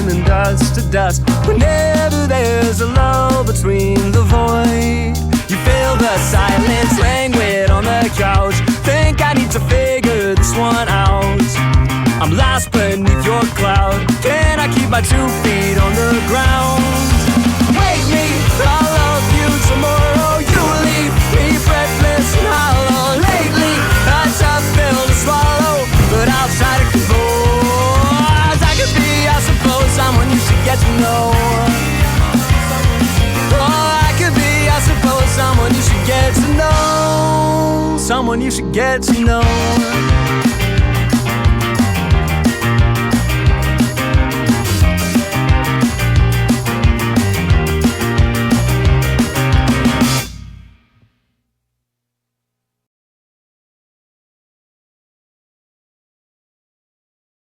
and dust to dust. Whenever there's a lull between the void, you feel the silence languid on the couch. Think I need to figure this one out. I'm lost beneath your cloud. Can I keep my 2 feet on the ground? Wake me, I'll love you tomorrow. You leave me breathless and hollow. Lately, a tough pill to swallow, but I'll try to compose. I could be, I suppose, someone you should get to know. Oh, I could be, I suppose, someone you should get to know. Someone you should get to know.